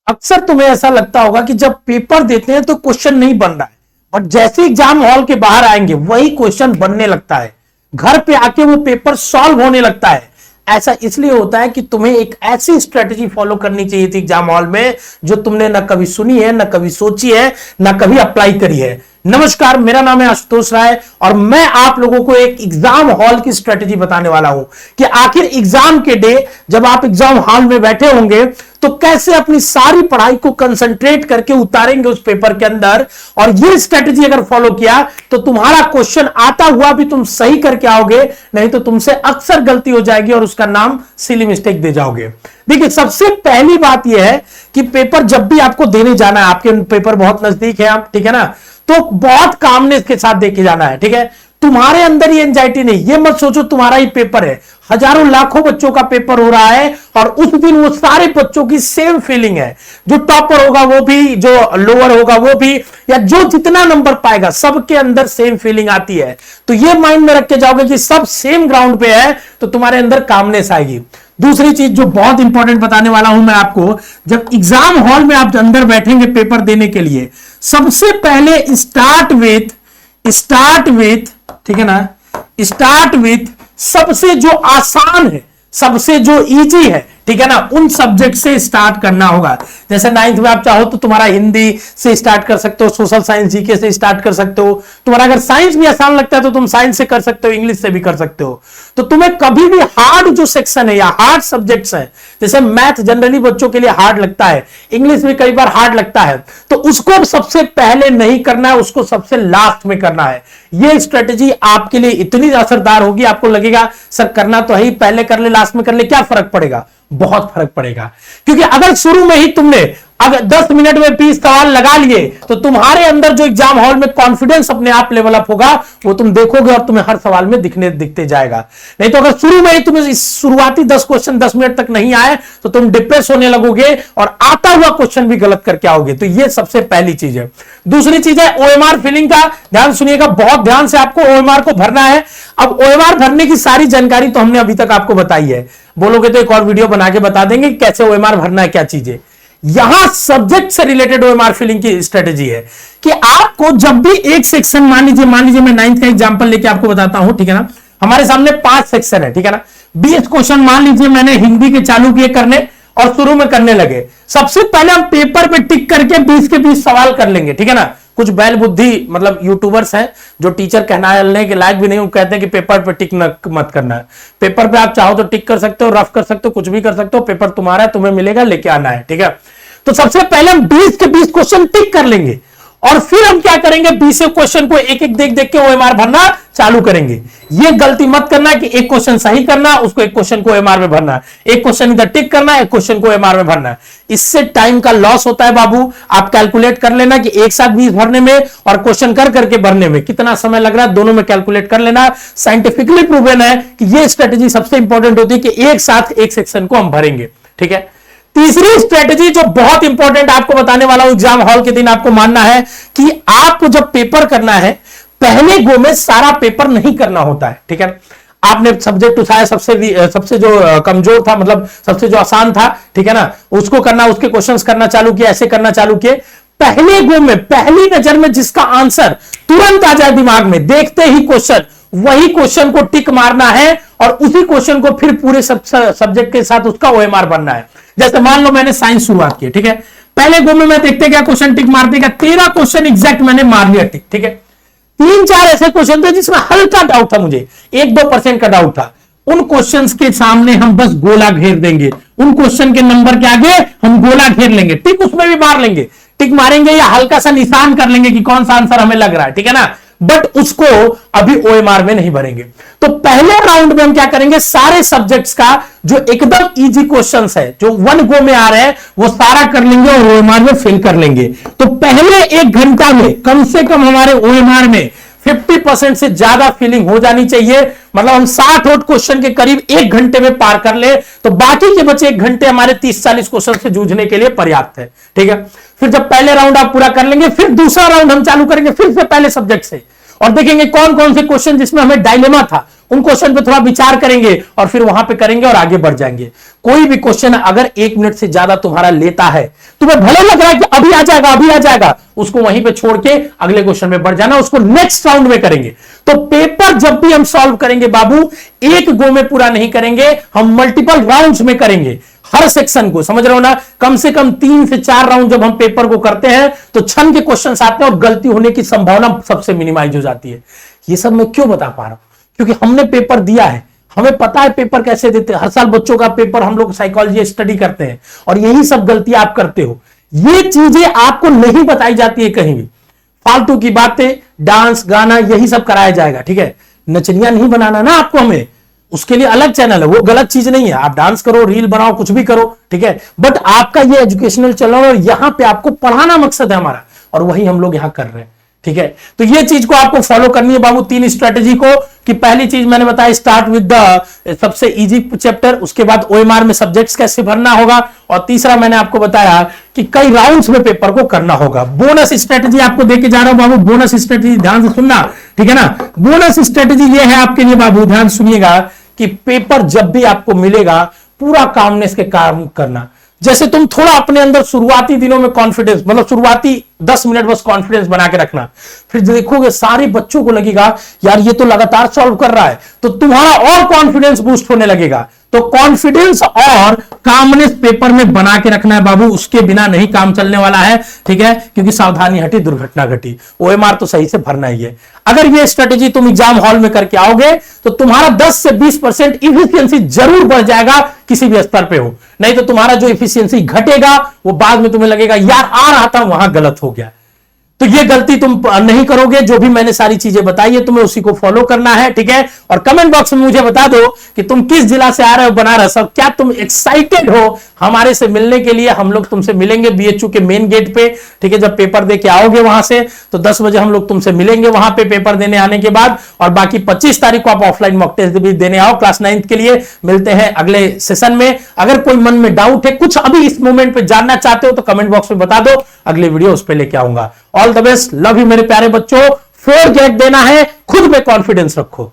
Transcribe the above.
अक्सर तुम्हें ऐसा लगता होगा कि जब पेपर देते हैं तो क्वेश्चन नहीं बन रहा है, बट जैसे एग्जाम हॉल के बाहर आएंगे वही क्वेश्चन बनने लगता है, घर पे आके वो पेपर सॉल्व होने लगता है। ऐसा इसलिए होता है कि तुम्हें एक ऐसी स्ट्रेटेजी फॉलो करनी चाहिए थी एग्जाम हॉल में जो तुमने ना कभी सुनी है, ना कभी सोची है, ना कभी अप्लाई करी है। नमस्कार, मेरा नाम है आशुतोष राय और मैं आप लोगों को एक एग्जाम हॉल की स्ट्रेटेजी बताने वाला हूं कि आखिर एग्जाम के डे जब आप एग्जाम हॉल में बैठे होंगे तो कैसे अपनी सारी पढ़ाई को कंसंट्रेट करके उतारेंगे उस पेपर के अंदर। और ये स्ट्रेटेजी अगर फॉलो किया तो तुम्हारा क्वेश्चन आता हुआ भी तुम सही करके आओगे, नहीं तो तुमसे अक्सर गलती हो जाएगी और उसका नाम सिली मिस्टेक दे जाओगे। देखिए, सबसे पहली बात यह है कि पेपर जब भी आपको देने जाना है, आपके पेपर बहुत नजदीक है, आप ठीक है ना, तो बहुत कामनेस के साथ देके जाना है। ठीक है, तुम्हारे अंदर ये एंजाइटी नहीं, ये मत सोचो तुम्हारा ही पेपर है, हजारों लाखों बच्चों का पेपर हो रहा है और उस दिन वो सारे बच्चों की सेम फीलिंग है। जो टॉपर होगा वो भी, जो लोअर होगा वो भी, या जो जितना नंबर पाएगा सबके अंदर सेम फीलिंग आती है। तो ये माइंड में रख के जाओगे कि सब सेम ग्राउंड पे है तो तुम्हारे अंदर कामनेस आएगी। दूसरी चीज जो बहुत इंपॉर्टेंट बताने वाला हूं मैं आपको, जब एग्जाम हॉल में आप अंदर बैठेंगे पेपर देने के लिए, सबसे पहले स्टार्ट विथ ठीक है ना, स्टार्ट विथ सबसे जो आसान है, सबसे जो इजी है, ठीक है ना, उन सब्जेक्ट से स्टार्ट करना होगा। जैसे 9th में आप चाहो तो तुम्हारा हिंदी से स्टार्ट कर सकते हो, सोशल साइंस जीके से स्टार्ट कर सकते हो, तुम्हारा अगर साइंस भी आसान लगता है तो तुम साइंस से कर सकते हो, इंग्लिश से भी कर सकते हो। तो तुम्हें कभी भी हार्ड जो सेक्शन है या हार्ड सब्जेक्ट्स है, जैसे मैथ जनरली बच्चों के लिए हार्ड लगता है, इंग्लिश भी कई बार हार्ड लगता है, तो उसको सबसे पहले नहीं करना है, उसको सबसे लास्ट में करना है। यह स्ट्रेटेजी आपके लिए इतनी असरदार होगी, आपको लगेगा सर करना तो है ही, पहले कर ले लास्ट में कर ले, क्या फर्क पड़ेगा? बहुत फर्क पड़ेगा। क्योंकि अगर शुरू में ही तुमने अगर 10 मिनट में 20 सवाल लगा लिए तो तुम्हारे अंदर जो एग्जाम हॉल में कॉन्फिडेंस अपने आप लेवल अप होगा वो तुम देखोगे और तुम्हें हर सवाल में दिखते जाएगा। नहीं तो अगर शुरू में ही तुम्हें इस शुरुआती 10 क्वेश्चन 10 मिनट तक नहीं आए तो तुम डिप्रेस होने लगोगे और आता हुआ क्वेश्चन भी गलत करके आओगे। तो ये सबसे पहली चीज है। दूसरी चीज है ओएमआर फिलिंग का। ध्यान सुनिएगा, बहुत ध्यान से आपको ओएमआर को भरना है। अब ओएमआर भरने की सारी जानकारी तो हमने अभी तक आपको बताई है, बोलोगे तो एक और वीडियो बना के बता देंगे कैसे ओएमआर भरना है, क्या चीज है। यहां सब्जेक्ट से रिलेटेड ओएमआर फिलिंग की स्ट्रेटेजी है कि आपको जब भी एक सेक्शन, मान लीजिए मैं 9th का एग्जांपल लेके आपको बताता हूं, ठीक है ना, हमारे सामने 5 सेक्शन है, ठीक है ना, 20 क्वेश्चन मान लीजिए मैंने हिंदी के चालू किए करने और शुरू में करने लगे। सबसे पहले हम पेपर पे टिक करके 20 के 20 सवाल कर लेंगे, ठीक है ना। कुछ बैल बुद्धि मतलब यूट्यूबर्स हैं जो टीचर कहने के लायक भी नहीं, वो कहते हैं कि पेपर पे टिक मत करना है। पेपर पे आप चाहो तो टिक कर सकते हो, रफ कर सकते हो, कुछ भी कर सकते हो, पेपर तुम्हारा है, तुम्हें मिलेगा, लेके आना है, ठीक है। तो सबसे पहले हम 20 के 20 क्वेश्चन टिक कर लेंगे और फिर हम क्या करेंगे, 20 क्वेश्चन को एक एक देख के ओएमआर भरना चालू करेंगे। ये गलती मत करना कि एक क्वेश्चन सही करना, उसको एक क्वेश्चन को ओएमआर में भरना, एक क्वेश्चन इधर टिक करना, एक क्वेश्चन को ओएमआर में भरना। इससे टाइम का लॉस होता है बाबू। आप कैलकुलेट कर लेना कि एक साथ 20 भरने में और क्वेश्चन कर करके भरने में कितना समय लग रहा है, दोनों में कैलकुलेट कर लेना। साइंटिफिकली प्रूवन है कि यह स्ट्रेटेजी सबसे इंपॉर्टेंट होती है कि एक साथ एक सेक्शन को हम भरेंगे, ठीक है। तीसरी स्ट्रेटेजी जो बहुत इंपॉर्टेंट आपको बताने वाला हूं, एग्जाम हॉल के दिन आपको मानना है कि आपको जब पेपर करना है पहले गो में सारा पेपर नहीं करना होता है, ठीक है। आपने सब्जेक्ट उठाया, सबसे जो कमजोर था, मतलब सबसे जो आसान था, ठीक है ना, उसको करना, उसके क्वेश्चंस करना चालू किया, ऐसे करना चालू किए। पहले गो में पहली नजर में जिसका आंसर तुरंत आ जाए दिमाग में, देखते ही क्वेश्चन, वही क्वेश्चन को टिक मारना है और उसी क्वेश्चन को फिर पूरे सब्जेक्ट के साथ उसका ओएमआर बनना है। जैसे मान लो मैंने साइंस शुरुआत की, ठीक है, पहले गो में मैं देखते क्या क्वेश्चन टिक मार देगा, 13 क्वेश्चन एग्जैक्ट मैंने मार लिया टिक, ठीक है। 3-4 ऐसे क्वेश्चन थे जिसमें हल्का डाउट था, मुझे 1-2% का डाउट था। उन क्वेश्चंस के सामने हम बस गोला घेर देंगे, उन क्वेश्चन के नंबर के आगे हम गोला घेर लेंगे, टिक उसमें भी मार लेंगे, टिक मारेंगे या हल्का सा निशान कर लेंगे कि कौन सा आंसर हमें लग रहा है, ठीक है ना, बट उसको अभी ओएमआर में नहीं भरेंगे। तो पहले राउंड में हम क्या करेंगे, सारे सब्जेक्ट्स का जो एकदम इजी क्वेश्चंस है, जो 1 गो में आ रहे हैं, वो सारा कर लेंगे और ओएमआर में फिल कर लेंगे। तो पहले 1 घंटा में कम से कम हमारे ओएमआर में 50% से ज्यादा फिलिंग हो जानी चाहिए। मतलब हम 60 क्वेश्चन के करीब 1 घंटे में पार कर ले तो बाकी के बचे 1 घंटे हमारे 30-40 क्वेश्चन से जूझने के लिए पर्याप्त है, ठीक है। फिर जब पहले राउंड आप पूरा कर लेंगे, फिर दूसरा राउंड हम चालू करेंगे फिर से पहले सब्जेक्ट से और देखेंगे कौन कौन से क्वेश्चन जिसमें हमें डायलेमा था उन क्वेश्चन पे थोड़ा विचार करेंगे और फिर वहां पे करेंगे और आगे बढ़ जाएंगे। कोई भी क्वेश्चन अगर 1 मिनट से ज्यादा तुम्हारा लेता है, तुम्हें भले लग रहा है कि अभी आ जाएगा अभी आ जाएगा, उसको वहीं पे छोड़ के अगले क्वेश्चन में बढ़ जाना, उसको नेक्स्ट राउंड में करेंगे। तो पेपर जब भी हम सॉल्व करेंगे बाबू, एक गो में पूरा नहीं करेंगे, हम मल्टीपल राउंड्स में करेंगे हर सेक्शन को, समझ रहे हो ना। कम से कम 3 से 4 राउंड जब हम पेपर को करते हैं तो क्षण के क्वेश्चन आते हैं और गलती होने की संभावना सबसे मिनिमाइज हो जाती है। ये सब मैं क्यों बता पा रहा हूं? क्योंकि हमने पेपर दिया है, हमें पता है पेपर कैसे देते हैं। हर साल बच्चों का पेपर हम लोग साइकोलॉजी स्टडी करते हैं और यही सब गलतियां आप करते हो। ये चीजें आपको नहीं बताई जाती है कहीं भी। फालतू की बातें, डांस गाना यही सब कराया जाएगा, ठीक है। नचनिया नहीं बनाना ना आपको, हमें उसके लिए अलग चैनल है, वो गलत चीज नहीं है। आप डांस करो, रील बनाओ, कुछ भी करो, ठीक है। बट आपका ये एजुकेशनल चैनल और यहां पे आपको पढ़ाना मकसद है हमारा, और वही हम लोग यहां कर रहे हैं, ठीक है। तो ये चीज को आपको फॉलो करनी है बाबू, 3 स्ट्रेटेजी को। कि पहली चीज मैंने बताया, स्टार्ट विद द सबसे इजी चैप्टर, उसके बाद ओएमआर में सब्जेक्ट्स कैसे भरना होगा, और तीसरा मैंने आपको बताया कि कई राउंड्स में पेपर को करना होगा। बोनस स्ट्रेटेजी आपको देके जा रहा हूं बाबू, बोनस स्ट्रेटेजी ध्यान से सुनना, ठीक है ना। बोनस स्ट्रेटेजी ये है आपके लिए बाबू, ध्यान सुनिएगा, कि पेपर जब भी आपको मिलेगा पूरा कामनेस के काम करना। जैसे तुम थोड़ा अपने अंदर शुरुआती दिनों में कॉन्फिडेंस, मतलब शुरुआती 10 मिनट बस कॉन्फिडेंस बना के रखना, फिर देखोगे सारे बच्चों को लगेगा यार ये तो लगातार सॉल्व कर रहा है, तो तुम्हारा और कॉन्फिडेंस बूस्ट होने लगेगा। तो कॉन्फिडेंस और कामनेस पेपर में बना के रखना है बाबू, उसके बिना नहीं काम चलने वाला है, ठीक है। क्योंकि सावधानी हटी दुर्घटना घटी, ओएमआर तो सही से भरना ही है। अगर ये स्ट्रेटेजी तुम एग्जाम हॉल में करके आओगे तो तुम्हारा 10 से 20% इफिशियंसी जरूर बढ़ जाएगा, किसी भी स्तर पे हो। नहीं तो तुम्हारा जो इफिशियंसी घटेगा वो बाद में तुम्हें लगेगा यार आ रहा था वहां गलत हो गया। तो ये गलती तुम नहीं करोगे। जो भी मैंने सारी चीजें बताई है तुम्हें उसी को फॉलो करना है, ठीक है। और कमेंट बॉक्स में मुझे बता दो कि तुम किस जिला से आ रहे हो बनारस, और क्या तुम एक्साइटेड हो हमारे से मिलने के लिए। हम लोग तुमसे मिलेंगे बीएचयू के मेन गेट पे, ठीक है। जब पेपर दे के आओगे वहां से तो 10 बजे हम लोग तुमसे मिलेंगे वहां पे पेपर देने आने के बाद। और बाकी 25 तारीख को आप ऑफलाइन मॉक टेस्ट भी देने आओ क्लास 9th के लिए। मिलते हैं अगले सेशन में। अगर कोई मन में डाउट है, कुछ अभी इस मोमेंट पे जानना चाहते हो तो कमेंट बॉक्स में बता दो, अगले वीडियो उस पर लेके आऊंगा। All the best, love you मेरे प्यारे बच्चों। 4 गैप देना है, खुद में कॉन्फिडेंस रखो।